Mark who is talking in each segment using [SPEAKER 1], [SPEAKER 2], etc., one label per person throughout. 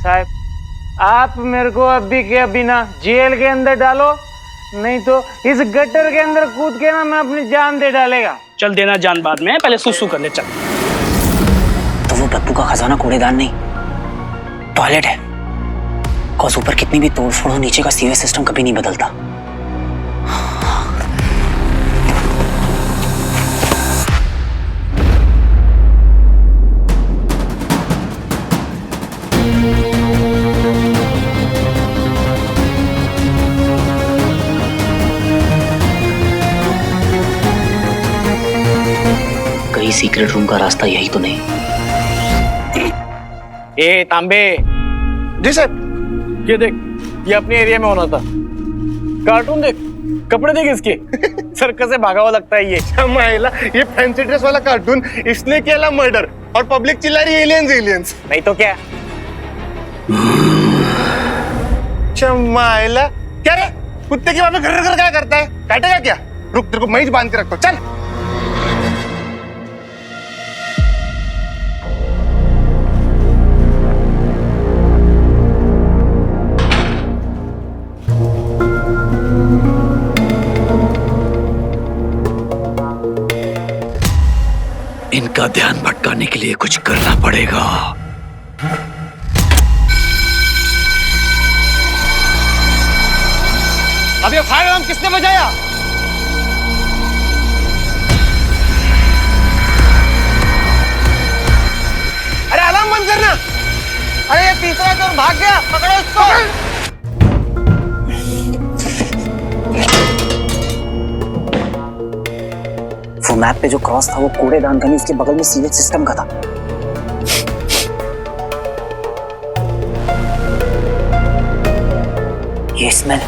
[SPEAKER 1] साहब आप मेरे को अभी के अभी ना जेल के अंदर डालो, नहीं तो इस गटर के अंदर कूद के ना मैं अपनी जान दे डालेगा।
[SPEAKER 2] चल देना जान बाद में, पहले सुसु कर ले चल।
[SPEAKER 3] तो वो बदबू का खजाना कूड़ेदान नहीं, टॉयलेट है। कॉज ऊपर कितनी भी तोड़फोड़ हो, नीचे का सीवेज सिस्टम कभी नहीं बदलता। कहीं सीक्रेट रूम का रास्ता यही तो नहीं?
[SPEAKER 4] ए तांबे। जी सर। ये देख, ये अपने एरिया में होना था। कार्टून देख, कपड़े देख इसके। सर्कस से भागा हुआ लगता है ये।
[SPEAKER 5] महिला, ये फैंसी ड्रेस वाला कार्टून, इसने किया मर्डर और पब्लिक चिल्ला रही है एलियंस एलियंस।
[SPEAKER 4] नहीं तो क्या?
[SPEAKER 5] महिला क्या रे, कुत्ते के वहां पे घर घर क्या करता है? काटेगा क्या? रुक, तेरे को मैं ही बांध के रखता हूं, चल।
[SPEAKER 6] इनका ध्यान भटकाने के लिए कुछ करना पड़ेगा।
[SPEAKER 4] अब ये फायर अलार्म किसने बजाया? अरे अलार्म बंद करना। अरे ये तीसरा चोर भाग गया, पकड़ो इसको।
[SPEAKER 3] वो मैप पे जो क्रॉस था वो कूड़ेदान का नहीं, उसके बगल में सीवेज सिस्टम का था। ये स्मेल।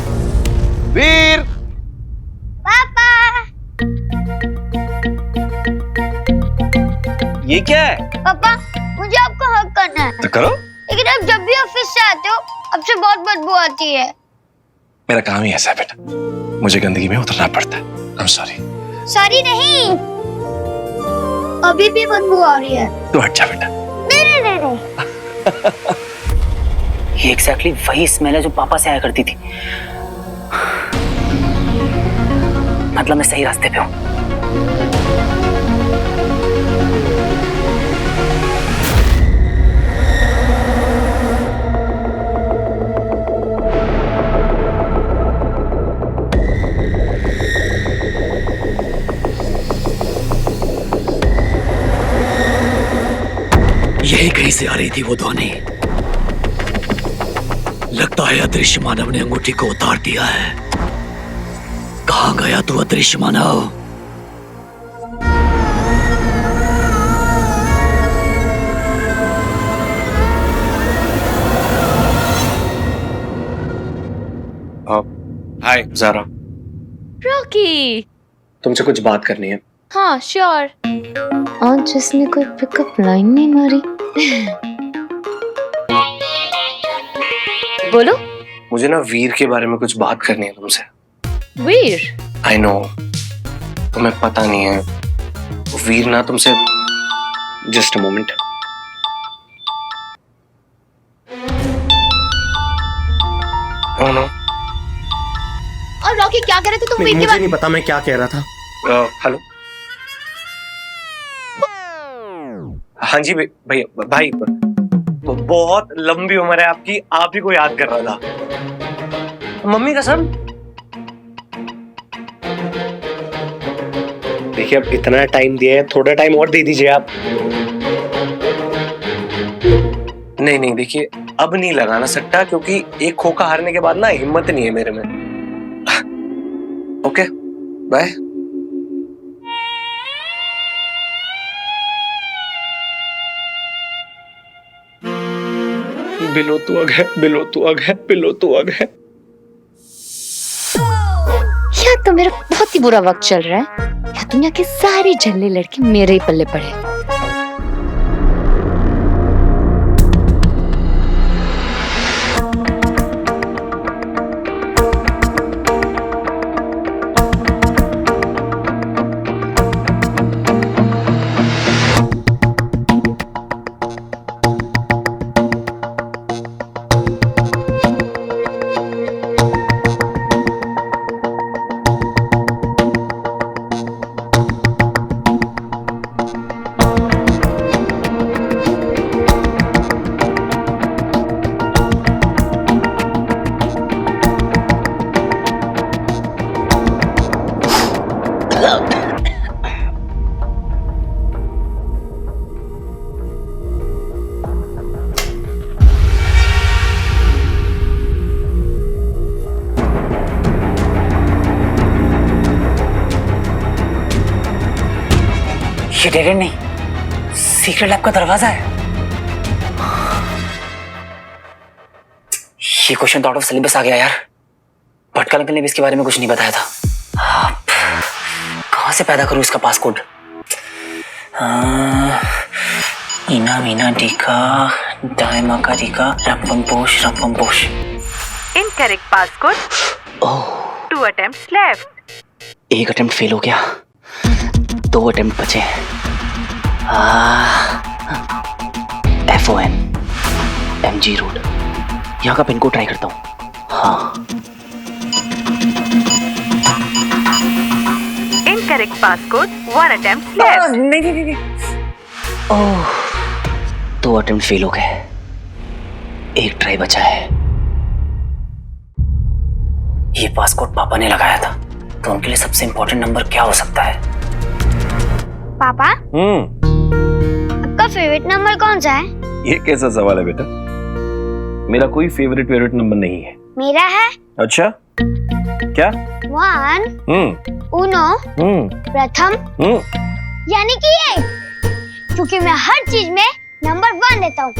[SPEAKER 5] वीर,
[SPEAKER 7] पापा।
[SPEAKER 4] ये क्या है?
[SPEAKER 7] पापा, मुझे आपको हक करना है।
[SPEAKER 4] तो करो।
[SPEAKER 7] लेकिन आप जब भी ऑफिस से आते हो, आपसे बहुत बदबू आती है।
[SPEAKER 8] मेरा काम ही ऐसा है बेटा, मुझे गंदगी में उतरना पड़ता है। I'm sorry।
[SPEAKER 7] सॉरी नहीं, अभी भी बदबू आ रही है।
[SPEAKER 8] तू हट जा बेटा।
[SPEAKER 7] नहीं नहीं नहीं।
[SPEAKER 3] ये एग्जैक्टली वही स्मेल है जो पापा से आया करती थी। मतलब मैं सही रास्ते पे हूँ।
[SPEAKER 6] यही कहीं से आ रही थी वो ध्वनि। लगता है अदृश्य मानव ने अंगूठी को उतार दिया है। कहाँ गया तू अदृश्य मानव?
[SPEAKER 8] हाय ज़ारा।
[SPEAKER 9] रॉकी,
[SPEAKER 8] तुमसे कुछ बात करनी है।
[SPEAKER 9] हाँ श्योर। आज जिसने कोई पिकअप लाइन नहीं मारी। बोलो।
[SPEAKER 8] मुझे ना वीर के बारे में कुछ बात करनी है तुमसे।
[SPEAKER 9] वीर?
[SPEAKER 8] आई नो, तुम्हें पता नहीं है। वीर ना तुमसे, जस्ट अ मोमेंट।
[SPEAKER 9] और रॉकी क्या कह रहे थे तुम?
[SPEAKER 5] मुझे नहीं पता मैं क्या कह रहा था।
[SPEAKER 8] हेलो। हाँ जी भाई भाई, बहुत लंबी उम्र है आपकी, आप ही को याद कर रहा था। मम्मी कसम। देखिए अब इतना टाइम दिया है, थोड़ा टाइम और दे दीजिए आप। नहीं नहीं, देखिए अब नहीं लगाना सट्टा, क्योंकि एक खोखा हारने के बाद ना हिम्मत नहीं है मेरे में। Okay bye. बिलो तू आ गया, बिलो तू आ गया, बिलो तू आ गया।
[SPEAKER 9] या तो मेरा बहुत ही बुरा वक्त चल रहा है, या दुनिया के सारे झल्ले लड़के मेरे ही पल्ले पड़े।
[SPEAKER 3] ये डेड एंड नहीं, सीक्रेट लैब का दरवाजा है। ये क्वेश्चन तो आउट ऑफ सिलेबस आ गया यार। भटका अंकल ने भी इसके बारे में कुछ नहीं बताया था। अब कहां से पैदा करूं इसका पासकोड? इना मीना टीका दायमा का टीका रंपम पोश।
[SPEAKER 10] Incorrect passcode.
[SPEAKER 3] ओह,
[SPEAKER 10] 2 attempts left.
[SPEAKER 3] एक अटेम्प्ट फेल हो गया, 2 अटेम्प्ट बचे। FON MG रोड, यहाँ का पिन कोड ट्राई करता हूँ। हाँ,
[SPEAKER 10] Incorrect passcode. 1 attempt left.
[SPEAKER 3] नहीं। ओह, 2 अटेम्प्ट फेल हो गए, एक ट्राई बचा है। ये पासकोड पापा ने लगाया था, तो उनके लिए सबसे इंपॉर्टेंट नंबर क्या हो सकता है?
[SPEAKER 7] पापा आपका फेवरेट नंबर कौन सा है?
[SPEAKER 11] ये कैसा सवाल है बेटा? मेरा कोई फेवरेट नंबर नहीं है।
[SPEAKER 7] मेरा है।
[SPEAKER 11] अच्छा, क्या?
[SPEAKER 7] 1 उनो प्रथम यानी कि ये, क्योंकि मैं हर चीज में नंबर 1 लेता हूँ।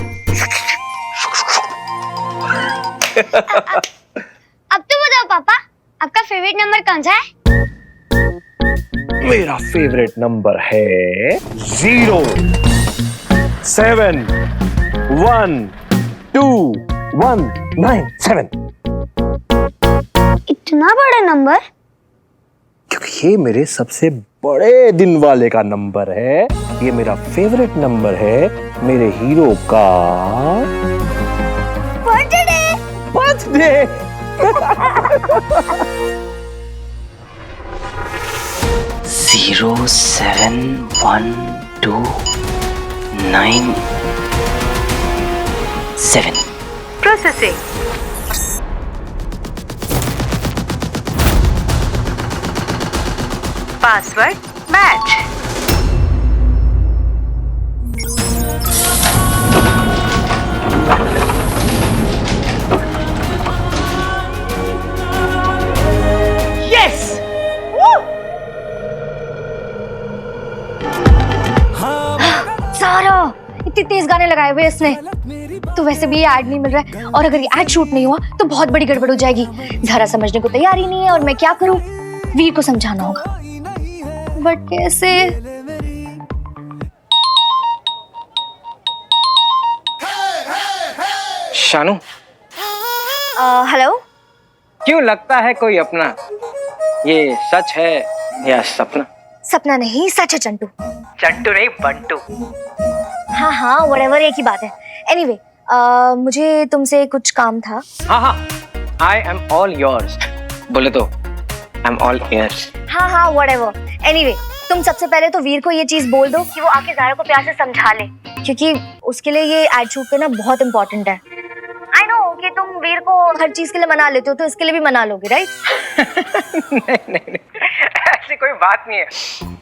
[SPEAKER 7] अब तो बताओ पापा, आपका फेवरेट नंबर कौन सा है?
[SPEAKER 11] मेरा फेवरेट नंबर है 0 7 1 2 1 9 7।
[SPEAKER 7] इतना बड़ा नंबर?
[SPEAKER 11] क्योंकि ये मेरे सबसे बड़े दिन वाले का नंबर है। ये मेरा फेवरेट नंबर है मेरे हीरो का बर्थडे।
[SPEAKER 3] 0 7 1 2 9 7।
[SPEAKER 10] Processing. Password match.
[SPEAKER 9] इतनी तेज गाने लगाए हुए इसने, तो वैसे भी ये ऐड नहीं मिल रहा है, और अगर ये ऐड शूट नहीं हुआ तो बहुत बड़ी गड़बड़ हो जाएगी। ज़रा समझने को तैयार ही नहीं है, और मैं क्या करूं? वीर को समझाना होगा, बट कैसे?
[SPEAKER 4] शानू,
[SPEAKER 9] हेलो।
[SPEAKER 4] क्यों लगता है कोई अपना? ये सच है या सपना?
[SPEAKER 9] सपना नहीं, सच है चंटू।
[SPEAKER 4] चंटू नहीं, बंटू।
[SPEAKER 9] हाँ हाँ, व्हाटएवर, एक ही बात है। एनीवे, मुझे तुमसे कुछ काम था।
[SPEAKER 4] हाँ, आई एम ऑल योर्स। बोले तो आई एम ऑल ईयर्स।
[SPEAKER 9] हाँ, व्हाटएवर। एनीवे, तुम सबसे पहले तो वीर को ये चीज बोल दो कि वो आके ज़ारा को प्यार से समझा ले, क्योंकि उसके लिए ये एड शूट करना बहुत इंपॉर्टेंट है। आई नो कि तुम वीर को हर चीज के लिए मना लेते हो, तो इसके लिए भी मना लोगे, राइट?
[SPEAKER 4] नहीं, ऐसी कोई बात नहीं है।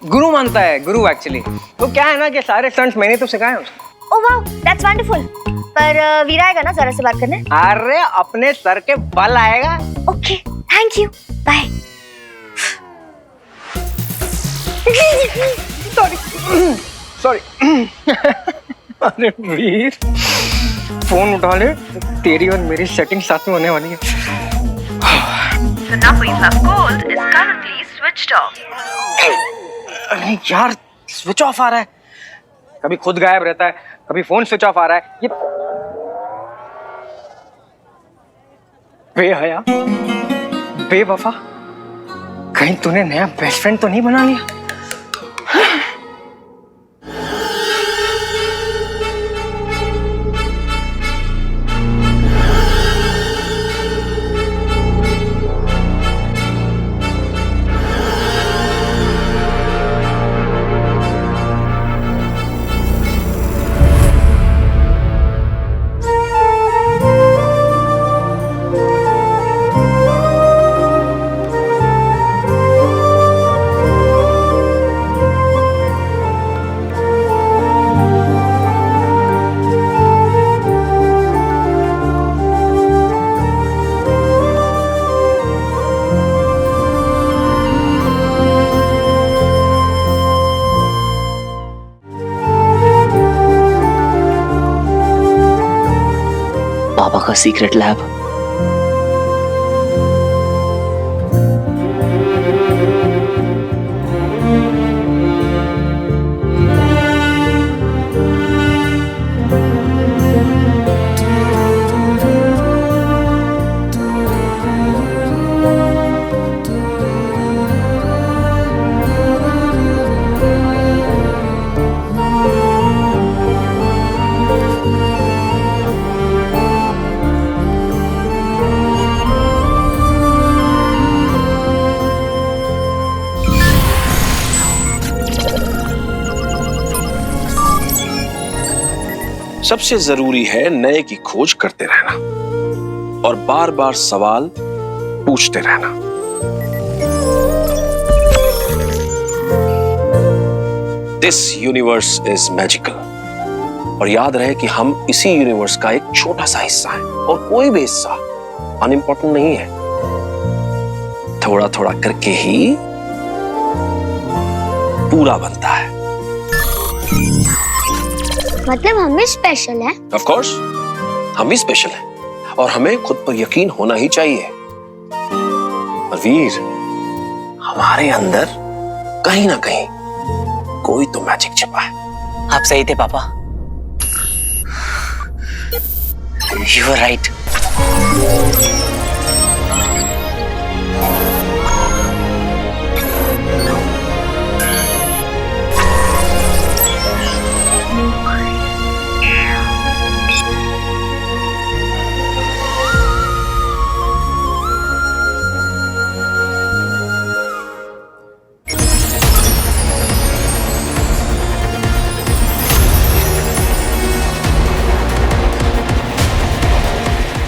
[SPEAKER 4] गुरु मानता है, गुरु एक्चुअली। तो क्या है ना कि सारे स्टंट्स मैंने तो सिखाए उसको।
[SPEAKER 9] Oh wow, that's wonderful. पर वीर आएगा ना ज़ारा से बात करने?
[SPEAKER 4] अरे अपने सर के बल आएगा।
[SPEAKER 9] Okay, thank you, bye.
[SPEAKER 4] Sorry. अरे वीर, फोन उठा ले, तेरी और मेरी सेटिंग साथ में होने वाली है।
[SPEAKER 10] The number you have called is currently switched off.
[SPEAKER 4] अरे यार, स्विच ऑफ आ रहा है, कभी खुद गायब रहता है, कभी फोन स्विच ऑफ आ रहा है। ये बेहया, बेवफा, कहीं तूने नया बेस्ट फ्रेंड तो नहीं बना लिया?
[SPEAKER 3] her secret lab.
[SPEAKER 11] सबसे जरूरी है नए की खोज करते रहना और बार बार सवाल पूछते रहना। This universe is magical. और याद रहे कि हम इसी यूनिवर्स का एक छोटा सा हिस्सा है और कोई भी हिस्सा अनइम्पोर्टेंट नहीं है। थोड़ा थोड़ा करके ही पूरा बनता है।
[SPEAKER 7] मतलब हम भी स्पेशल हैं?
[SPEAKER 11] ऑफ कोर्स, हम भी स्पेशल हैं और हमें खुद पर यकीन होना ही चाहिए। और वीर, हमारे अंदर कहीं ना कहीं कोई तो मैजिक छिपा है।
[SPEAKER 3] आप सही थे पापा। You were right.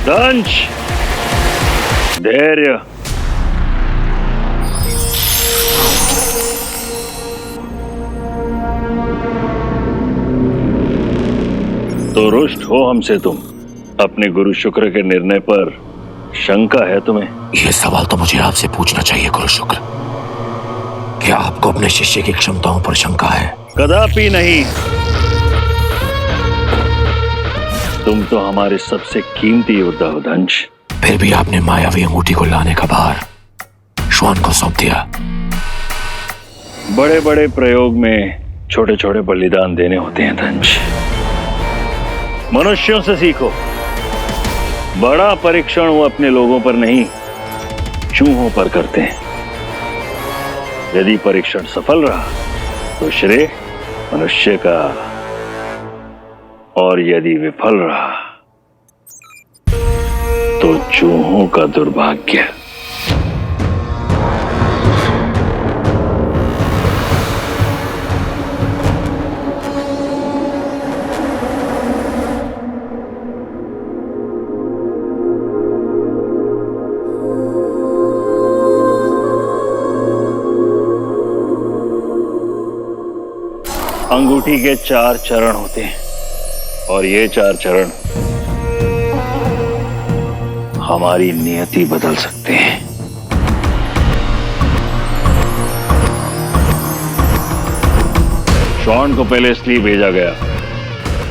[SPEAKER 6] दंश, धैर्य। तो रुष्ट हो हमसे तुम? अपने गुरु शुक्र के निर्णय पर शंका है तुम्हें? यह सवाल तो मुझे आपसे पूछना चाहिए गुरु शुक्र। क्या आपको अपने शिष्य की क्षमताओं पर शंका है? कदापि नहीं। तुम तो हमारे सबसे कीमती योद्धा हो दंश। फिर भी आपने मायावी अंगूठी को लाने का भार श्वान को सौंप दिया। बड़े बड़े प्रयोग में छोटे छोटे बलिदान देने होते हैं दंश। मनुष्यों से सीखो। बड़ा परीक्षण वो अपने लोगों पर नहीं, चूहों पर करते हैं। यदि परीक्षण सफल रहा तो श्रेय मनुष्य का, और यदि विफल रहा तो चूहों का दुर्भाग्य। अंगूठी के 4 चरण होते हैं और ये 4 चरण हमारी नियति बदल सकते हैं। शॉन को पहले इसलिए भेजा गया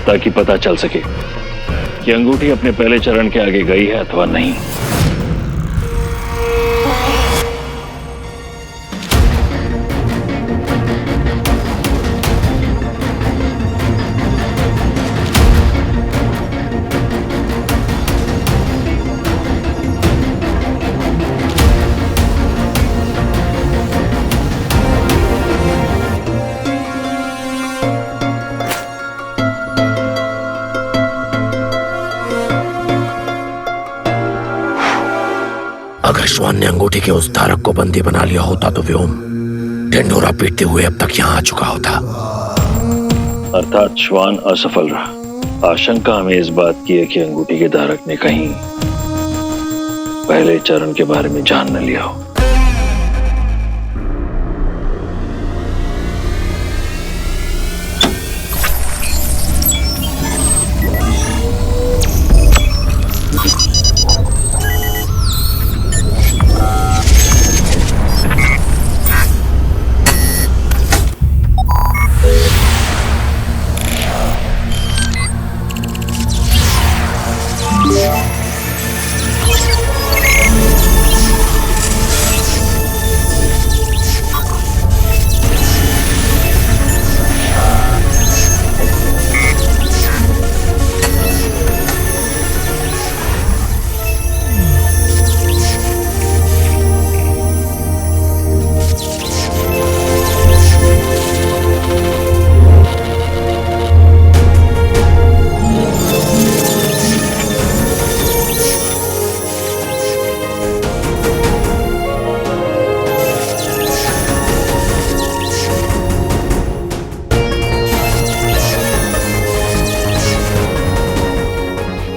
[SPEAKER 6] ताकि पता चल सके कि अंगूठी अपने पहले चरण के आगे गई है अथवा नहीं। अगर श्वान ने अंगूठी के उस धारक को बंदी बना लिया होता तो व्योम ढिंढोरा पीटते हुए अब तक यहाँ आ चुका होता। अर्थात श्वान असफल रहा। आशंका हमें इस बात की है कि अंगूठी के धारक ने कहीं पहले चरण के बारे में जान न लिया हो।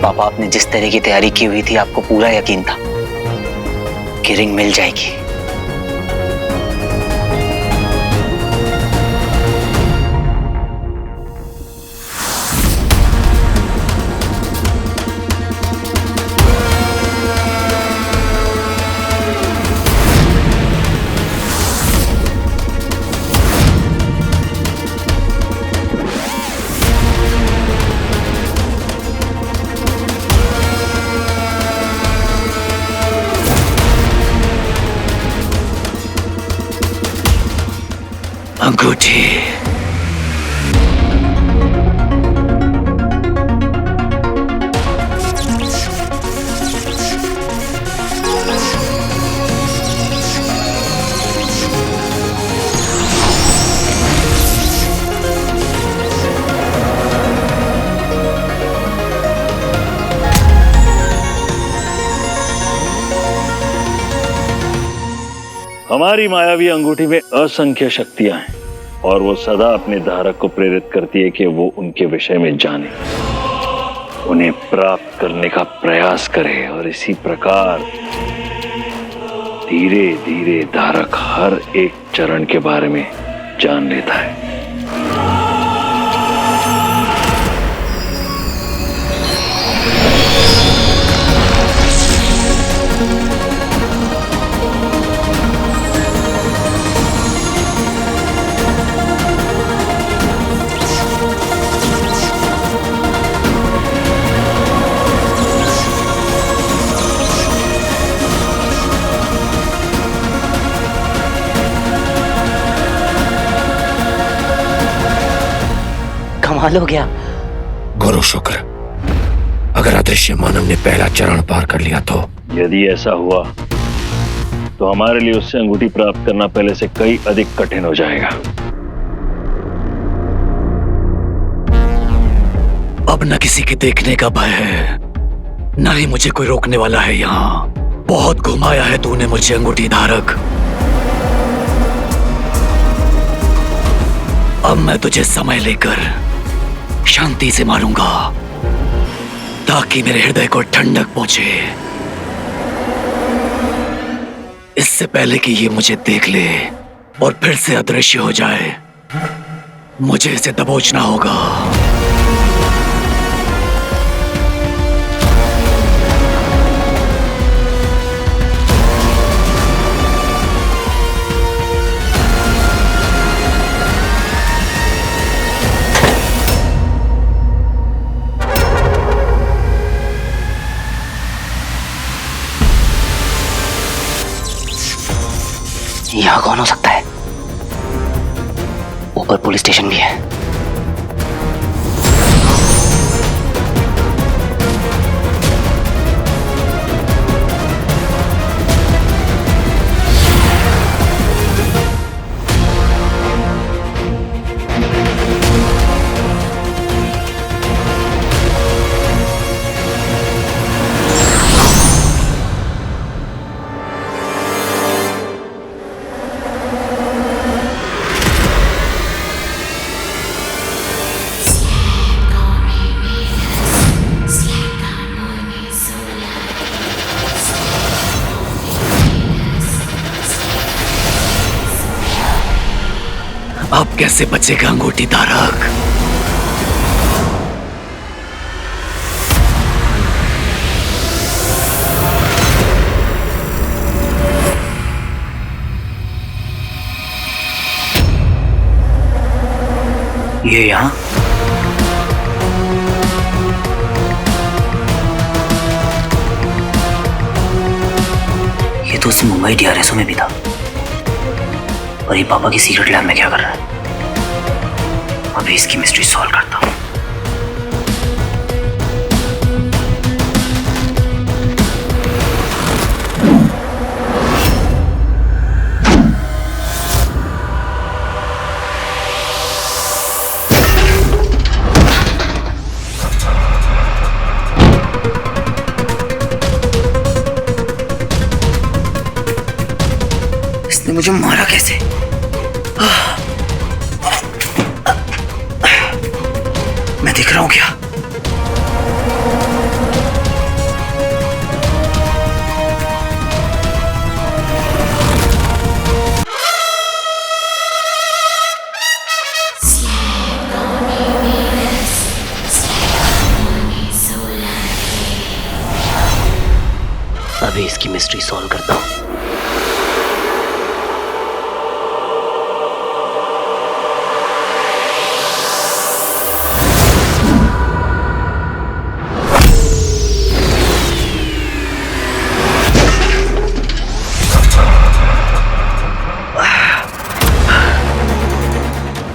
[SPEAKER 3] पापा, आपने जिस तरह की तैयारी की हुई थी आपको पूरा यकीन था कि रिंग मिल जाएगी। अंगूठी।
[SPEAKER 6] हमारी मायावी अंगूठी में असंख्य शक्तियां हैं और वो सदा अपने धारक को प्रेरित करती है कि वो उनके विषय में जाने, उन्हें प्राप्त करने का प्रयास करे, और इसी प्रकार धीरे धीरे धारक हर एक चरण के बारे में जान लेता है।
[SPEAKER 3] कमाल हो गया।
[SPEAKER 11] गुरु शुक्र, अगर अदृश्य मानव ने पहला चरण पार कर लिया तो
[SPEAKER 6] यदि ऐसा हुआ तो हमारे लिए उससे अंगूठी प्राप्त करना पहले से कई अधिक कठिन हो जाएगा।
[SPEAKER 11] अब न किसी के देखने का भय है, न ही मुझे कोई रोकने वाला है। यहाँ बहुत घुमाया है तूने मुझे अंगूठी धारक। अब मैं तुझे समय लेकर शांति से मारूंगा ताकि मेरे हृदय को ठंडक पहुंचे। इससे पहले कि ये मुझे देख ले और फिर से अदृश्य हो जाए, मुझे इसे दबोचना होगा।
[SPEAKER 3] यहाँ कौन हो सकता है? ऊपर पुलिस स्टेशन भी है।
[SPEAKER 11] अब कैसे बचेगा अंगूठी धारक?
[SPEAKER 3] ये यहाँ ये तो उस मुंबई DRSO में भी था। और ये पापा की सीक्रेट लैब में क्या कर रहा है? अभी इसकी मिस्ट्री सॉल्व करता हूं। इसने मुझे मारा कैसे? मैं दिख रहा हूं क्या? अभी इसकी मिस्ट्री सॉल्व करता हूं।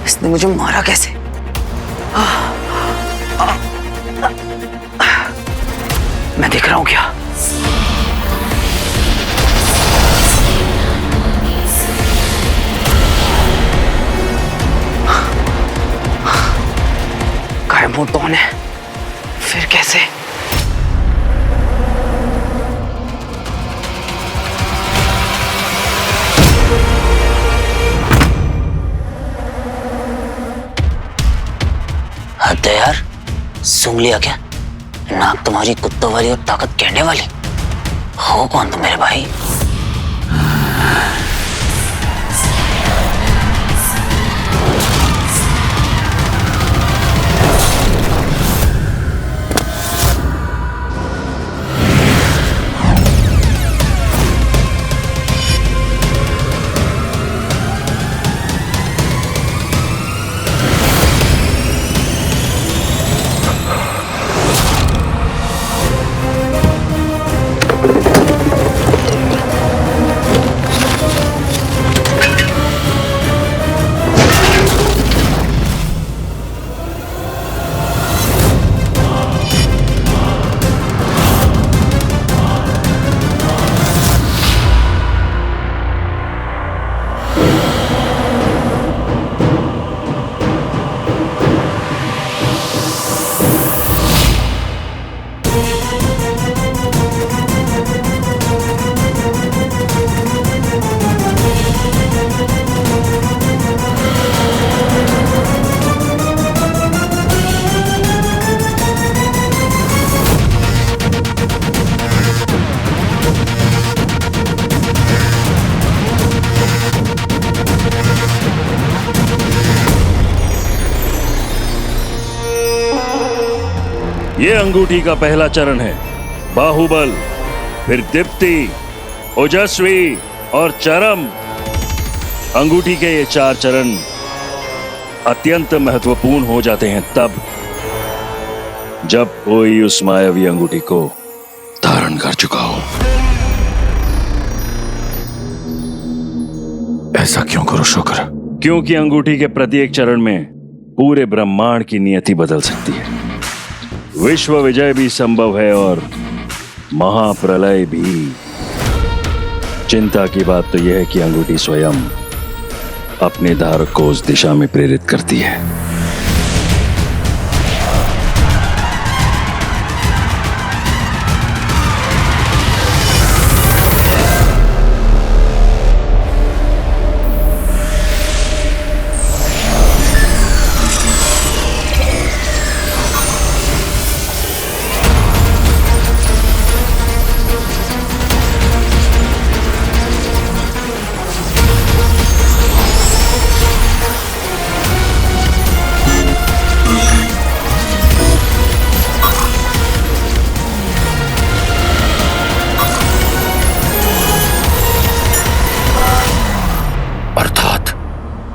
[SPEAKER 3] इसने मुझे मारा कैसे? मैं देख रहा हूं क्या? गायब मोड ऑन है, फिर कैसे? हद है यार, सूंघ लिया क्या? नाक तुम्हारी कुत्तों वाली और ताकत कहने वाली। हो कौन तुम मेरे भाई?
[SPEAKER 6] ये अंगूठी का पहला चरण है, बाहुबल, फिर दीप्ति, ओजस्वी और चरम। अंगूठी के ये 4 चरण अत्यंत महत्वपूर्ण हो जाते हैं तब जब कोई उस मायावी अंगूठी को धारण कर चुका हो।
[SPEAKER 11] ऐसा क्यों करो शुक्र?
[SPEAKER 6] क्योंकि अंगूठी के प्रत्येक चरण में पूरे ब्रह्मांड की नियति बदल सकती है। विश्व विजय भी संभव है और महाप्रलय भी। चिंता की बात तो यह है कि अंगूठी स्वयं अपने धारक को उस दिशा में प्रेरित करती है।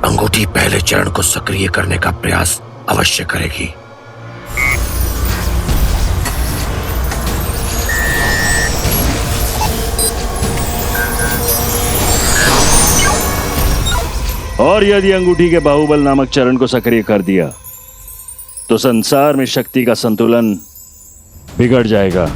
[SPEAKER 11] अंगूठी पहले चरण को सक्रिय करने का प्रयास अवश्य करेगी।
[SPEAKER 6] और यदि अंगूठी के बाहुबल नामक चरण को सक्रिय कर दिया तो संसार में शक्ति का संतुलन बिगड़ जाएगा।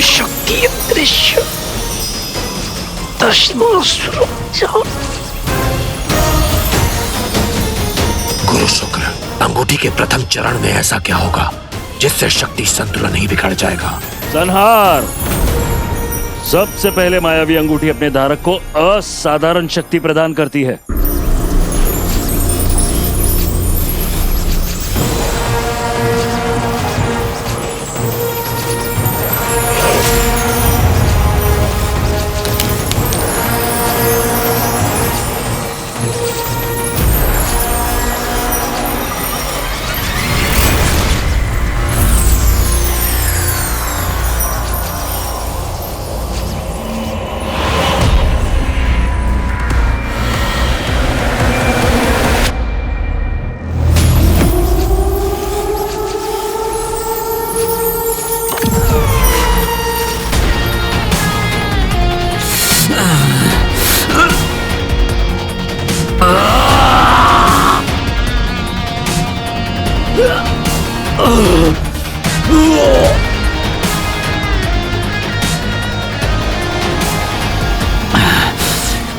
[SPEAKER 3] शक्ति दृश्य
[SPEAKER 11] गुरु शुक्र, अंगूठी के प्रथम चरण में ऐसा क्या होगा जिससे शक्ति संतुलन नहीं बिगड़ जाएगा?
[SPEAKER 6] संहार। सबसे पहले मायावी अंगूठी अपने धारक को असाधारण शक्ति प्रदान करती है।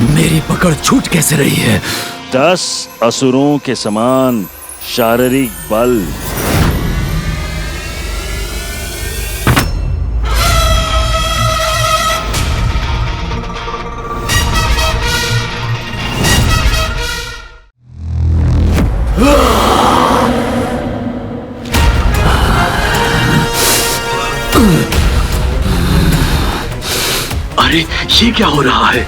[SPEAKER 6] मेरी पकड़ छूट कैसे रही है? 10 असुरों के समान शारीरिक बल।
[SPEAKER 11] अरे ये क्या हो रहा है?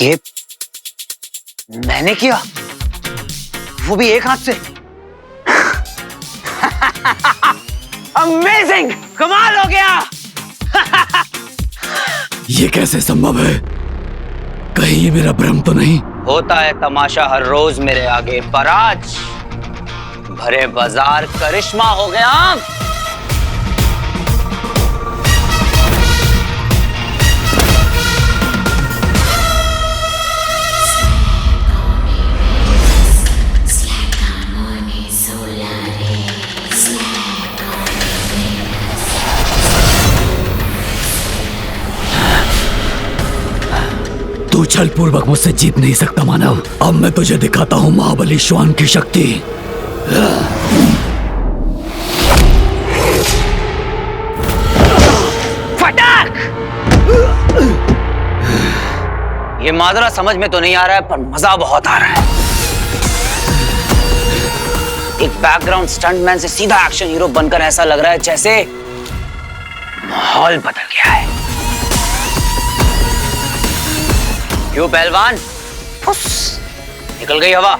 [SPEAKER 3] ये मैंने किया, वो भी एक हाथ से। अमेजिंग, कमाल हो गया।
[SPEAKER 6] ये कैसे संभव है? कहीं ये मेरा भ्रम तो नहीं?
[SPEAKER 3] होता है तमाशा हर रोज मेरे आगे, पर आज भरे बाजार करिश्मा हो गया।
[SPEAKER 6] तू छल पूर्वक मुझसे जीत नहीं सकता मानव। अब मैं तुझे दिखाता हूं महाबली श्वान की शक्ति।
[SPEAKER 3] फटाक! ये माजरा समझ में तो नहीं आ रहा है, पर मजा बहुत आ रहा है। एक बैकग्राउंड स्टंटमैन से सीधा एक्शन हीरो बनकर ऐसा लग रहा है जैसे माहौल बदल गया है। क्यों पहलवान? फुस, निकल गई हवा।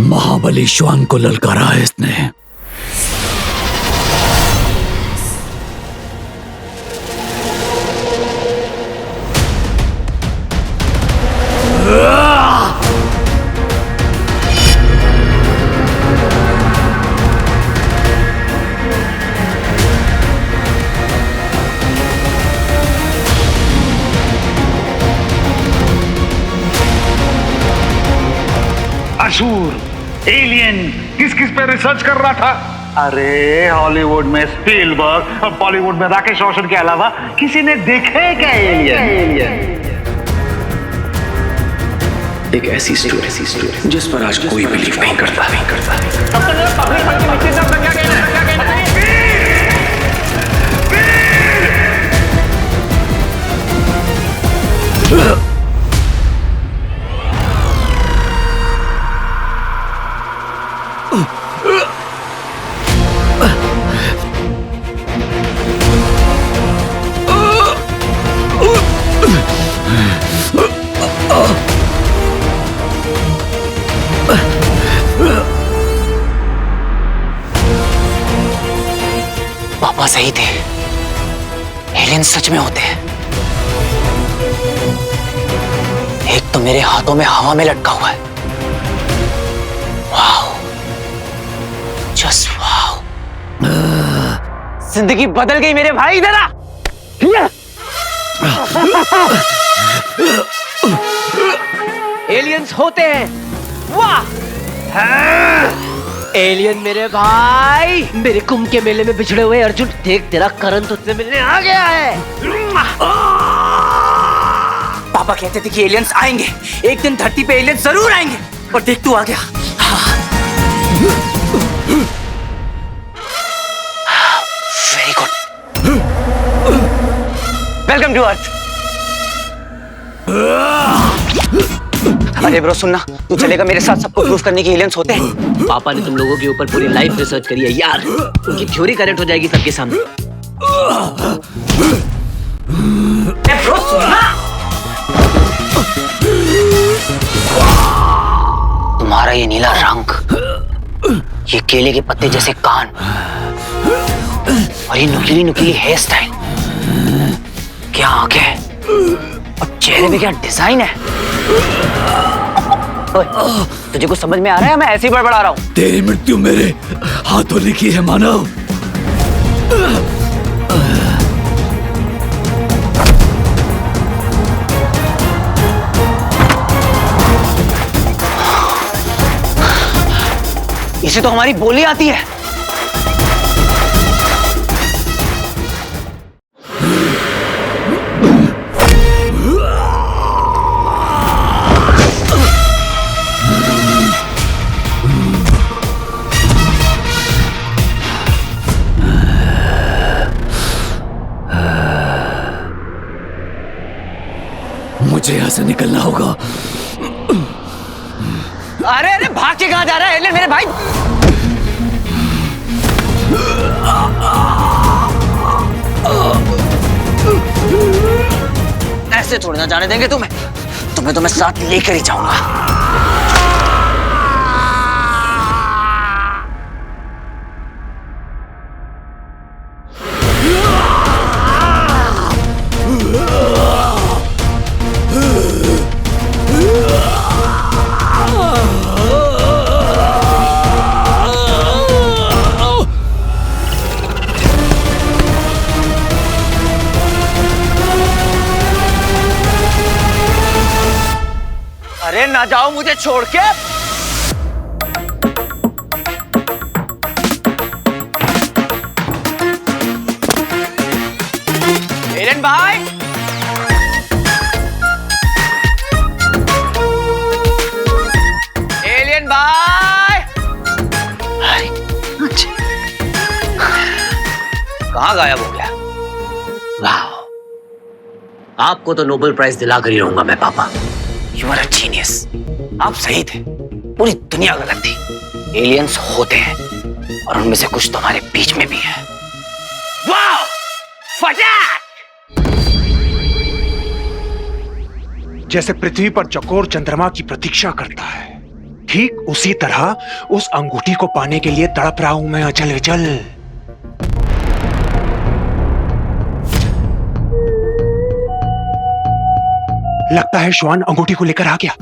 [SPEAKER 6] महाबली श्वान को ललकारा है इसने।
[SPEAKER 12] असुर, एलियन, किस किस पे रिसर्च कर रहा था? अरे हॉलीवुड में स्पीलबर्ग और बॉलीवुड में राकेश रोशन के अलावा किसी ने देखा है क्या एलियन?
[SPEAKER 11] एक ऐसी स्टोरी जिस पर आज कोई बिलीव नहीं करता।
[SPEAKER 3] पापा सही थे, एलियन सच में होते हैं। एक तो मेरे हाथों में हवा में लटका हुआ है। Wow, just wow. जिंदगी बदल गई मेरे भाई। इधर आ।
[SPEAKER 13] एलियंस होते हैं। वाह, एलियन मेरे भाई। मेरे कुंभ के मेले में बिछड़े हुए अर्जुन, देख तेरा करण तुझसे मिलने आ गया है।
[SPEAKER 3] पापा कहते थे कि एलियंस आएंगे, एक दिन धरती पे एलियंस जरूर आएंगे, और देख तू आ गया। Very good. Welcome to earth. अरे ब्रो सुनना, तू चलेगा मेरे साथ सबको प्रूफ करने की एलियंस होते हैं।
[SPEAKER 13] पापा ने तुम लोगों के ऊपर पूरी लाइफ रिसर्च करी है यार, उनकी थ्योरी करेक्ट हो जाएगी सबके सामने।
[SPEAKER 3] ब्रो सुनना, तुम्हारा ये नीला रंग, ये केले के पत्ते जैसे कान, और ये नुकीली नुकीली हेयर स्टाइल, क्या आंखें और चेहरे में क्या डिजाइन है। ओए, तुझे कुछ समझ में आ रहा है? मैं ऐसे ही बड़बड़ा रहा हूँ।
[SPEAKER 6] तेरी मृत्यु मेरे हाथों लिखी है मानव।
[SPEAKER 3] इसे तो हमारी बोली आती है।
[SPEAKER 14] मुझे यहां से निकलना होगा।
[SPEAKER 3] अरे अरे भाग के कहां जा रहा है एलियन मेरे भाई? ऐसे थोड़ी ना जाने देंगे तुम्हें तो मैं साथ लेकर ही जाऊंगा। अरे ना जाओ मुझे छोड़ के। एलियन भाई, एलियन भाई, कहाँ गायब हो गया? वाह, आपको तो नोबेल प्राइज दिलाकर ही रहूंगा मैं पापा। You are a genius. आप सही थे, पूरी दुनिया गलत थी। एलियंस होते हैं और उनमें से कुछ तुम्हारे बीच में भी है। वाह! फटाक!
[SPEAKER 15] जैसे पृथ्वी पर चकोर चंद्रमा की प्रतीक्षा करता है, ठीक उसी तरह उस अंगूठी को पाने के लिए तड़प रहा हूं मैं अचल विचल। लगता है श्वान अंगूठी को लेकर आ गया।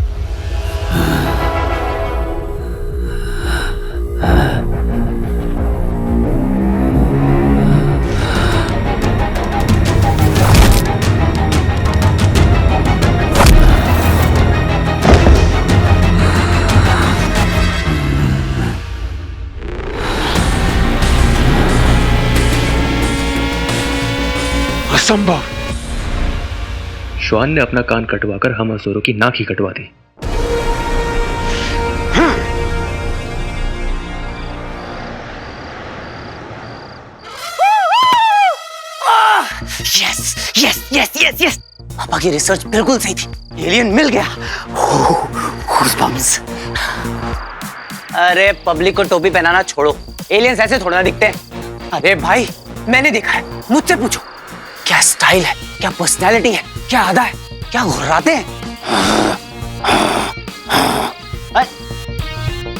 [SPEAKER 15] असंभव।
[SPEAKER 16] श्वान ने अपना कान कटवाकर हम असुरों की नाक ही कटवा दी।
[SPEAKER 3] Yes yes yes yes yes, पापा की रिसर्च बिल्कुल सही थी। एलियन मिल गया। Goosebumps। अरे पब्लिक को टोपी पहनाना छोड़ो, एलियंस ऐसे थोड़ा ना दिखते हैं। अरे भाई मैंने देखा है, मुझसे पूछो। क्या स्टाइल है, क्या पर्सनैलिटी है, क्या अदा है, क्या घुर्राते हैं।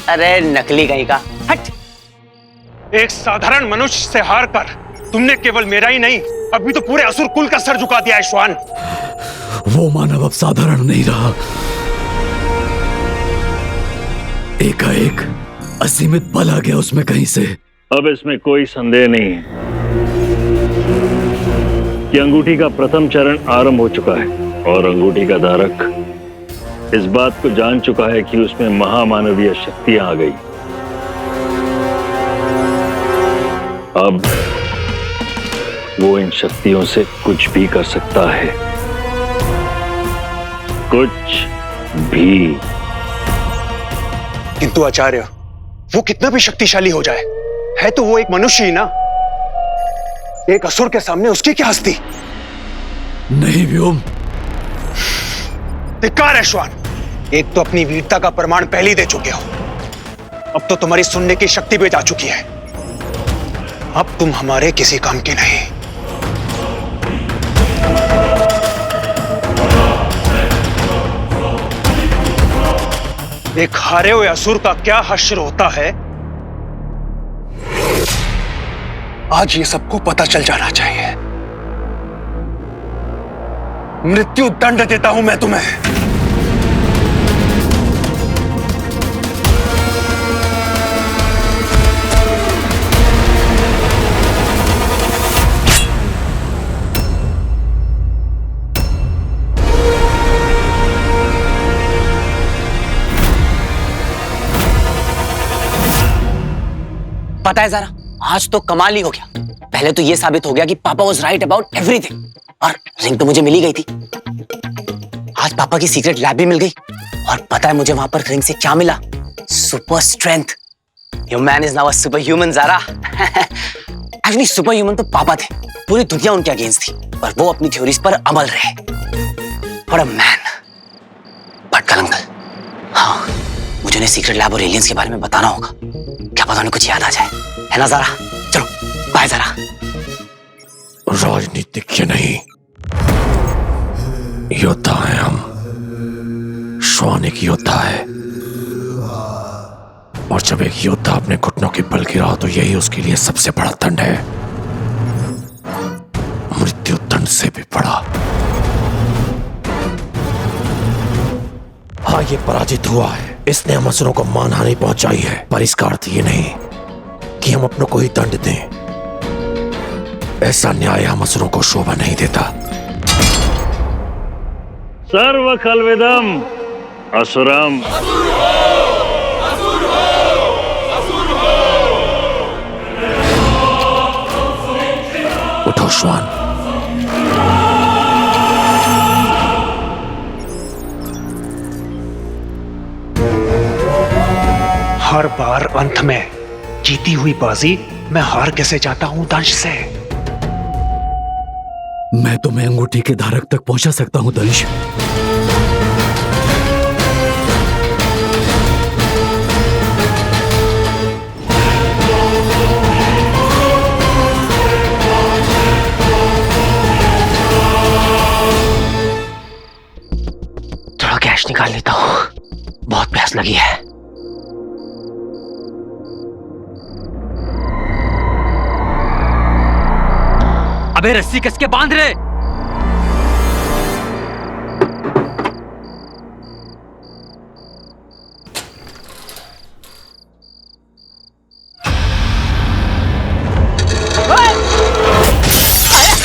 [SPEAKER 3] अरे नकली कहीं का, हट।
[SPEAKER 15] एक साधारण मनुष्य से हारकर तुमने केवल मेरा ही नहीं, अभी तो पूरे असुर कुल का सर झुका दिया है श्वान।
[SPEAKER 14] वो मानव अब साधारण नहीं रहा। एकाएक असीमित बल आ गया उसमें कहीं से।
[SPEAKER 6] अब इसमें कोई संदेह नहीं है कि अंगूठी का प्रथम चरण आरंभ हो चुका है और अंगूठी का धारक इस बात को जान चुका है कि उसमें महामानवीय शक्तियां आ गई। अब वो इन शक्तियों से कुछ भी कर सकता है, कुछ भी।
[SPEAKER 15] किंतु आचार्य, वो कितना भी शक्तिशाली हो जाए, है तो वो एक मनुष्य ही ना। एक असुर के सामने उसकी क्या हस्ती।
[SPEAKER 14] नहीं व्योम,
[SPEAKER 15] धिक्कार है श्वान। एक तो अपनी वीरता का प्रमाण पहले ही दे चुके हो, अब तो तुम्हारी सुनने की शक्ति भी जा चुकी है। अब तुम हमारे किसी काम के नहीं। एक हारे हुए असुर का क्या हश्र होता है, आज ये सबको पता चल जाना चाहिए। मृत्यु दंड देता हूं मैं तुम्हें।
[SPEAKER 3] पता है जरा, आज तो कमाल ही हो गया। पहले तो ये साबित हो गया कि पापा वाज राइट अबाउट एवरीथिंग, और रिंग तो मुझे मिल ही गई थी। आज पापा की सीक्रेट लैब भी मिल गई, और पता है मुझे वहां पर रिंग से क्या मिला? Super strength. Your man is now a super human Zara. Actually super human तो पापा थे, पूरी दुनिया उनके अगेंस्ट थी, पर वो अपनी थ्योरीज पर अमल रहे। What a man. बट कल अंकल, हाँ, मुझे उन्हें सीक्रेट लैब और एलियंस के बारे में बताना होगा। क्या पता उन्हें कुछ याद आ जाए, है ना ज़ारा? चलो बाय ज़ारा।
[SPEAKER 6] राजनीतिज्ञ नहीं, योद्धा है हम। श्वान एक योद्धा है, और जब एक योद्धा अपने घुटनों के बल गिरा तो यही उसके लिए सबसे बड़ा दंड है, मृत्यु दंड से भी बड़ा। हाँ, ये पराजित हुआ है, इसने हम असुरों को मानहानि पहुंचाई है, पर इसका अर्थ ये नहीं कि हम अपनों को ही दंड दें। ऐसा न्याय हम असुरों को शोभा नहीं देता। सर्व खलविदम असुरम। उठो श्वान।
[SPEAKER 15] हर बार अंत में जीती हुई बाजी मैं हार कैसे जाता हूं दंश से?
[SPEAKER 14] मैं तुम्हें अंगूठी के धारक तक पहुंचा सकता हूं दंश।
[SPEAKER 3] थोड़ा कैश निकाल लेता हूं, बहुत प्यास लगी है।
[SPEAKER 13] अबे रस्सी कसके बांध रहे।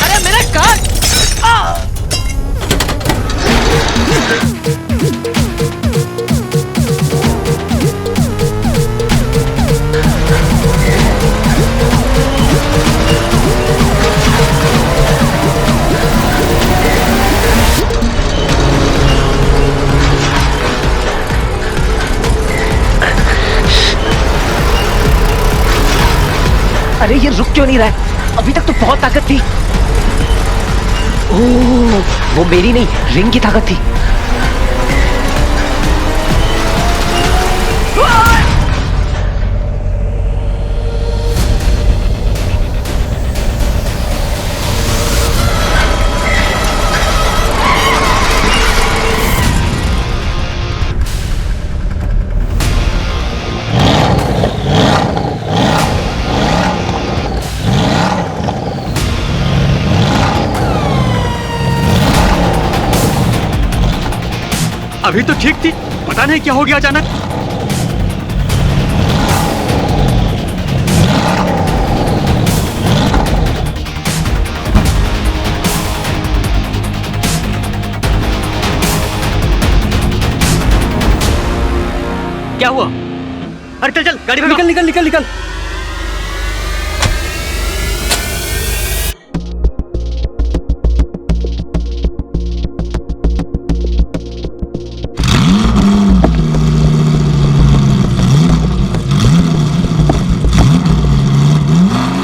[SPEAKER 13] अरे मेरा कान! अरे ये रुक क्यों नहीं रहा है? अभी तक तो बहुत ताकत थी। ओह, वो मेरी नहीं, रिंग की ताकत थी।
[SPEAKER 16] अभी तो ठीक थी, पता नहीं क्या हो गया अचानक। क्या हुआ? अरे चल चल, गाड़ी में निकल निकल निकल निकल।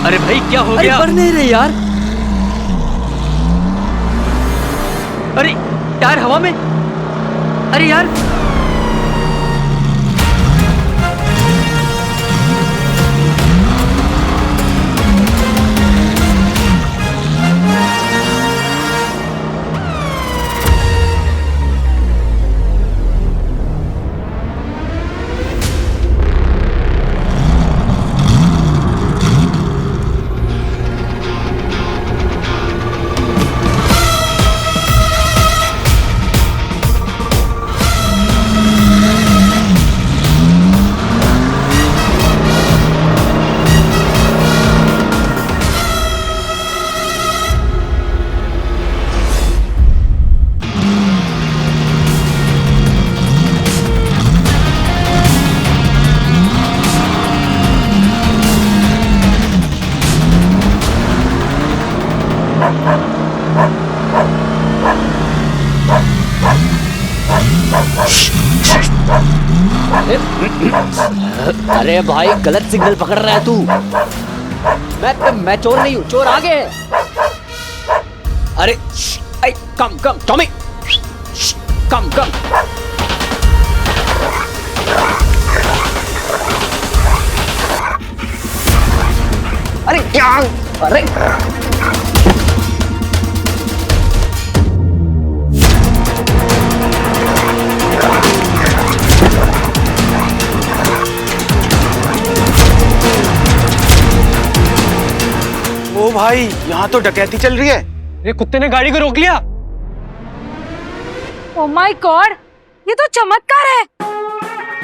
[SPEAKER 16] अरे भाई क्या हो गया?
[SPEAKER 13] बढ़ नहीं रहे यार।
[SPEAKER 16] अरे टायर हवा में। अरे यार,
[SPEAKER 13] अरे भाई गलत सिग्नल पकड़ रहा है तू। मैं चोर नहीं हूँ, चोर आगे है। अरे कम कम टॉमी, कम कम। अरे क्या, अरे
[SPEAKER 15] ओ भाई, यहाँ तो डकैती चल रही है।
[SPEAKER 4] ये कुत्ते ने गाड़ी को रोक लिया।
[SPEAKER 17] ओह माय गॉड, ये तो चमत्कार है।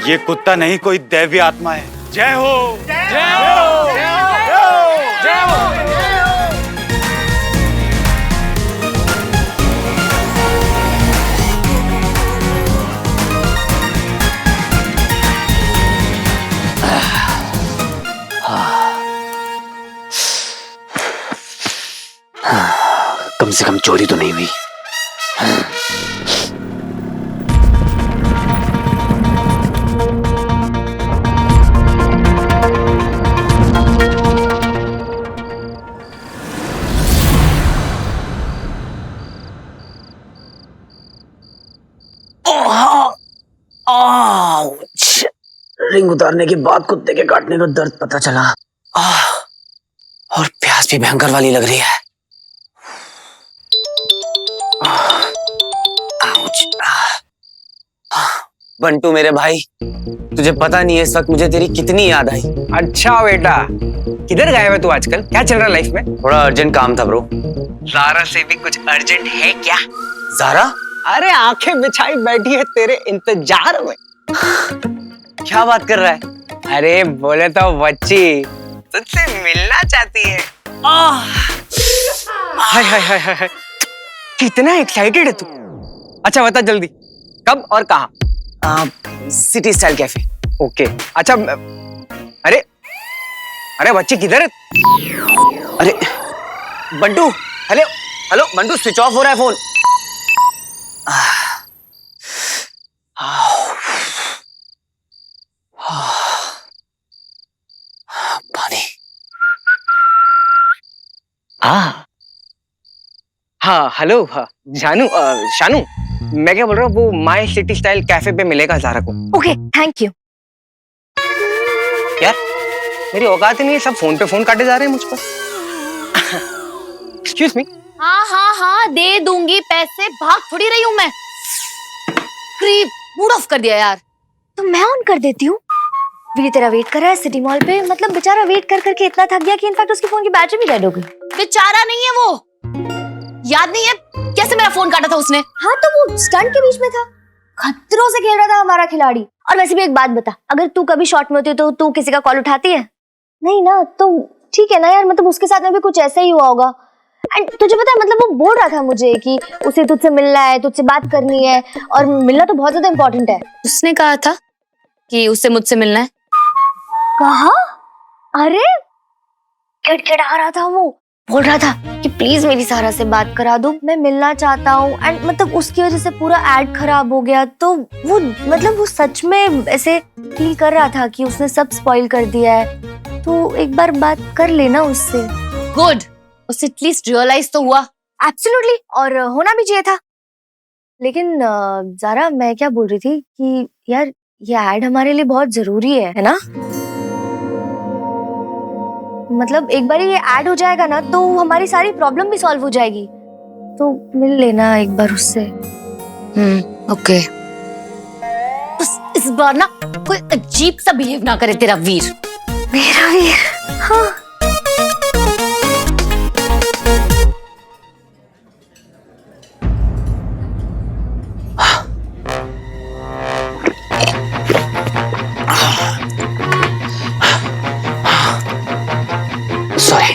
[SPEAKER 15] ये कुत्ता नहीं, कोई दैवी आत्मा है। जय हो,
[SPEAKER 4] जय हो, जय हो, जय हो।
[SPEAKER 3] कम से कम चोरी तो नहीं हुई। रिंग उतारने के बाद कुत्ते के काटने का दर्द पता चला। और प्यास भी भयंकर वाली लग रही है। बंटू मेरे भाई, तुझे पता नहीं है इस वक्त मुझे तेरी कितनी याद आई।
[SPEAKER 8] अच्छा बेटा, किधर गायब है तू आजकल? क्या चल रहा है लाइफ में?
[SPEAKER 3] थोड़ा अर्जेंट काम था ब्रो।
[SPEAKER 8] ज़ारा से भी कुछ अर्जेंट है क्या?
[SPEAKER 3] ज़ारा?
[SPEAKER 8] अरे आंखें बिछाई बैठी है तेरे इंतजार में।
[SPEAKER 3] क्या बात कर रहा है?
[SPEAKER 8] अरे बोले तो बच्ची तुझसे मिलना चाहती है। हाय हाय हाय हाय, कितना एक्साइटेड है तू। अच्छा बता जल्दी, कब और कहाँ?
[SPEAKER 3] City style cafe.
[SPEAKER 8] ओके अच्छा। अरे अरे बच्ची किधर है?
[SPEAKER 3] अरे Bantu, hello hello Bantu, switch off हो रहा है फोन। पानी।
[SPEAKER 8] हाँ हेलो, हाँ जानू, शानू, मैं क्या बोल रहा हूँ, वो माय सिटी स्टाइल कैफे पे मिलेगा ज़ारा को।
[SPEAKER 9] Okay thank you.
[SPEAKER 8] यार मेरी औकात ही नहीं है, सब फोन पे फोन काटे जा रहे हैं मुझ पर। Excuse me.
[SPEAKER 9] हाँ हाँ हाँ दे दूंगी पैसे, भाग थोड़ी रही हूँ मैं। क्रीप, मूड ऑफ कर दिया यार। तो मैं ऑन कर देती हूँ। वीर तेरा वेट कर रहा है सिटी मॉल पे। मतलब बेचारा वेट कर करके इतना थक गया कि इनफैक्ट उसके फोन की बैटरी भी डेड हो गई। बेचारा नहीं है वो, याद नहीं है कैसे मेरा फोन काटा था उसने? हाँ तो वो स्टंट के बीच में था, खतरों से खेल रहा था हमारा खिलाड़ी। और वैसे भी एक बात बता, अगर तू कभी शॉट में होती तो तू किसी का कॉल उठाती है? नहीं ना, तो ठीक है ना यार, मतलब उसके साथ में भी कुछ ऐसा ही हुआ होगा। एंड तुझे पता है, मतलब वो बोल रहा था मुझे कि उसे तुझसे मिलना है, तुझसे बात करनी है, और मिलना तो बहुत ज्यादा इम्पोर्टेंट है। उसने कहा था कि उससे मुझसे मिलना है। कहा? अरे गिड़गिड़ा रहा था वो, बोल रहा था कि प्लीज मेरी सारा से बात करा दो, मैं मिलना चाहता हूँ। एंड मतलब उसकी वजह से पूरा एड खराब हो गया। तो वो मतलब वो सच में ऐसे फील कर रहा था कि उसने सब स्पॉइल कर दिया है। तो एक बार बात कर लेना उससे। गुड, उससे एटलीस्ट रियलाइज तो हुआ। एब्सोल्युटली, और होना भी चाहिए था। लेकिन ज़ारा, मैं क्या बोल रही थी कि यार ये एड हमारे लिए बहुत जरूरी है ना? मतलब एक बार ये ऐड हो जाएगा ना तो हमारी सारी प्रॉब्लम भी सॉल्व हो जाएगी। तो मिल लेना एक बार उससे। ओके। बस इस बार ना कोई अजीब सा बिहेव ना करे तेरा वीर। मेरा वीर? हाँ।
[SPEAKER 3] सॉरी।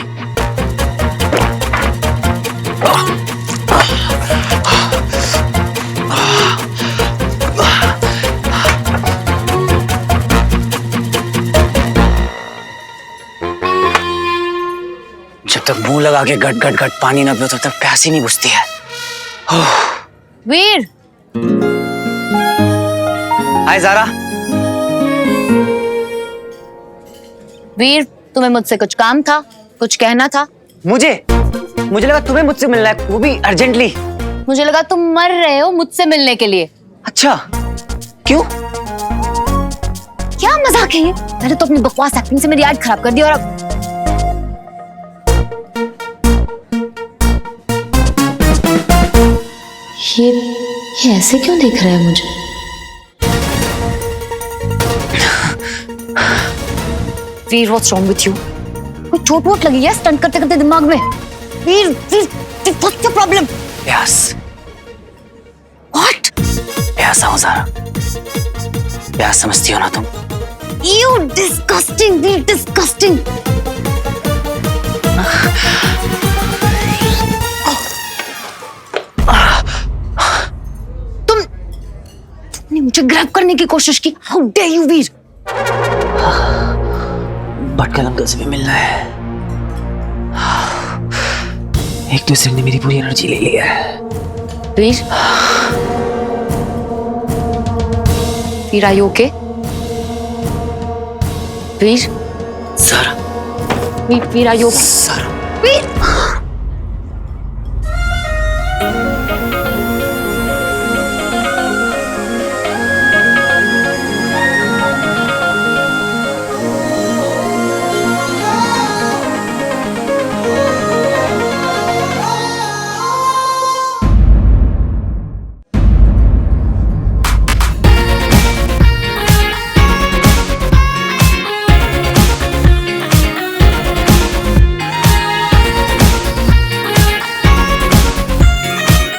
[SPEAKER 3] जब तक मुंह लगा के गट गट गट पानी ना पियो तब तक प्यास ही नहीं बुझती है।
[SPEAKER 9] वीर,
[SPEAKER 3] हाय जारा।
[SPEAKER 9] वीर, तुम्हें मुझसे कुछ काम था, कुछ कहना था?
[SPEAKER 3] मुझे लगा तुम्हें मुझसे मिलना है, वो भी अर्जेंटली।
[SPEAKER 9] मुझे लगा तुम मर रहे हो मुझसे मिलने के लिए।
[SPEAKER 3] अच्छा, क्यों?
[SPEAKER 9] क्या मजाक है ये? मैंने तो अपनी बकवास एक्टिंग से मेरी आज खराब कर दी और अब ये ऐसे क्यों देख रहा है मुझे? वीर, व्हाट्स रॉन्ग विथ यू? कोई चोट वोट लगी है स्टंट करते करते दिमाग में? Veer, what's your problem?
[SPEAKER 3] प्यास।
[SPEAKER 9] व्हाट?
[SPEAKER 3] प्यासा हूं जारा। प्यास समझती हो ना तुम?
[SPEAKER 9] You disgusting, Veer, disgusting. तुमने मुझे ग्रैब करने की कोशिश की। How dare you Veer?
[SPEAKER 3] Bhatkal uncle से भी मिलना है। एक दूसरे ने मेरी पूरी एनर्जी ले लिया है।
[SPEAKER 9] वीर, वीर, आर यू ओके? वीर,
[SPEAKER 3] सारा।
[SPEAKER 9] वीर, आर यू ओके?
[SPEAKER 3] सारा।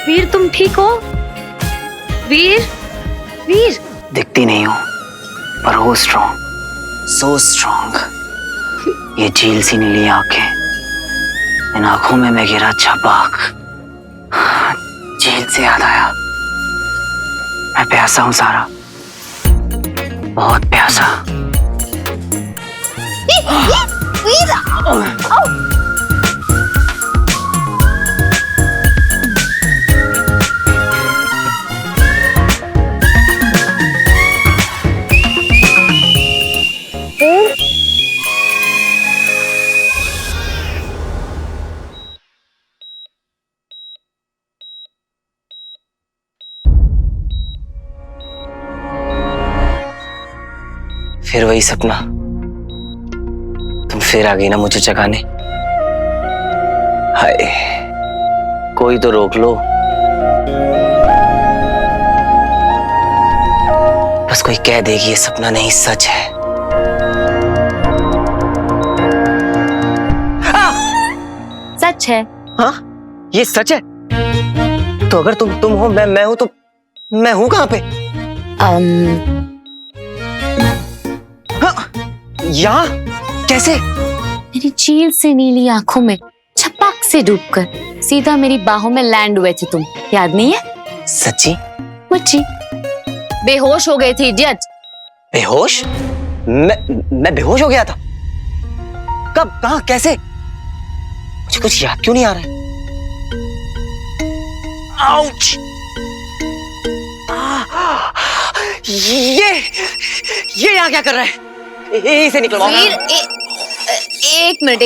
[SPEAKER 9] वीर, तुम ठीक हो? वीर, वीर।
[SPEAKER 3] दिखती नहीं हूं पर हो स्ट्रॉन्ग, सो स्ट्रॉन्ग। ये झील सी नीली आंखें, इन आंखों में मैं गिरा छपाक। झील से याद आया, मैं प्यासा हूं सारा, बहुत प्यासा। फिर वही सपना, तुम फिर आ गई ना मुझे जगाने। हाय, कोई तो रोक लो, बस कोई कह देगी ये सपना नहीं सच है।
[SPEAKER 9] सच है?
[SPEAKER 3] हाँ, ये सच है। तो अगर तुम हो, मैं हूं, तो मैं हूं कहां पे? यहाँ कैसे?
[SPEAKER 9] मेरी झील से नीली आंखों में छपाक से डूबकर सीधा मेरी बाहों में लैंड हुए थे तुम, याद नहीं है?
[SPEAKER 3] सच्ची?
[SPEAKER 9] मुझे बेहोश हो गए थे इडियट।
[SPEAKER 3] बेहोश? मैं बेहोश हो गया था? कब, कहां, कैसे? मुझे कुछ याद क्यों नहीं आ रहा है? आउच! ये यहाँ क्या कर रहा है? इसे निकलवाओ।
[SPEAKER 9] वीर, एक मिनट।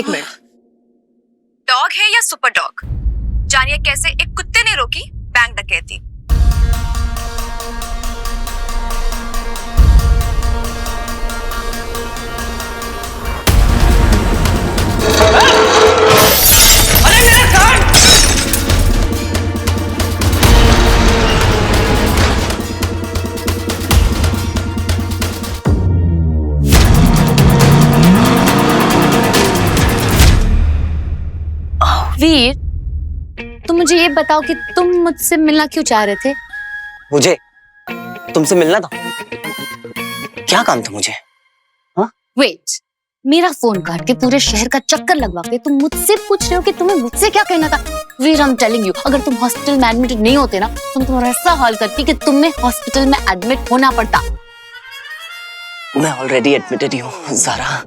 [SPEAKER 10] डॉग है या सुपर डॉग? जानिए कैसे एक कुत्ते ने रोकी बैंक डकैती।
[SPEAKER 3] अरे मेरा कार्ड!
[SPEAKER 9] वीर, तुम मुझे ये बताओ कि तुम मुझसे मिलना क्यों चाह रहे थे?
[SPEAKER 3] मुझे तुमसे मिलना था? क्या काम था मुझे? हाँ?
[SPEAKER 9] वेट, मेरा फोन काट के पूरे शहर का चक्कर लगवा के तुम मुझसे पूछ रहे हो कि तुम्हें मुझसे क्या कहना था? वीर, आई एम टेलिंग यू, अगर तुम हॉस्पिटल में एडमिट नहीं होते ना, तुम तुम्हारा ऐसा हाल करती कि तुम्हें हॉस्पिटल में एडमिट होना पड़ता।
[SPEAKER 3] मैं ऑलरेडी एडमिटेड ही हूँ ज़ारा।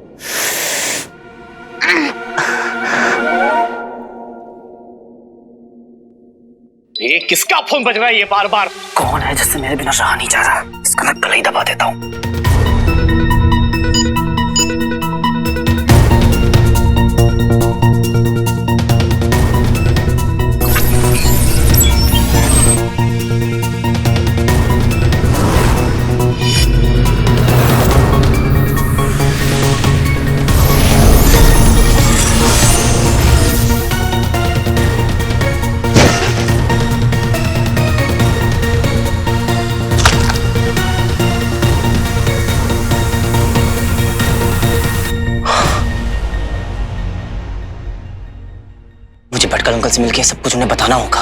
[SPEAKER 2] ये किसका फोन बज रहा है ये बार बार?
[SPEAKER 3] कौन है जिससे मेरे बिना रहा नहीं जा रहा? इसका मैं गला ही दबा देता हूँ। मुझे भटकल अंकल से मिलके सब कुछ उन्हें बताना होगा,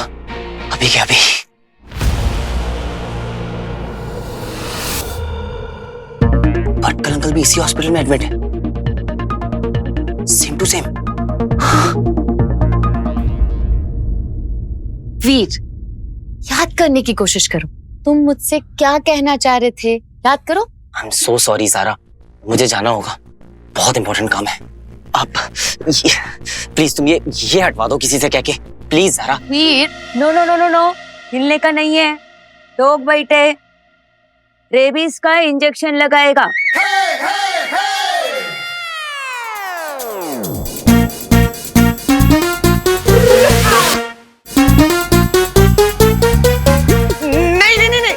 [SPEAKER 3] अभी क्या अभी। भटकल अंकल भी इसी हॉस्पिटल में एडमिट है, सेम टू सेम।
[SPEAKER 17] वीर, याद करने की कोशिश करो, तुम मुझसे क्या कहना चाह रहे थे, याद करो।
[SPEAKER 3] आई एम सो सॉरी सारा, मुझे जाना होगा, बहुत इंपॉर्टेंट काम है। आप प्लीज तुम ये हटवा दो किसी से कह के, please Sara.
[SPEAKER 17] Veer, no no no no no, हिलने का नहीं है, लोग बैठे, रेबीज का इंजेक्शन लगाएगा।
[SPEAKER 3] नहीं नहीं नहीं नहीं,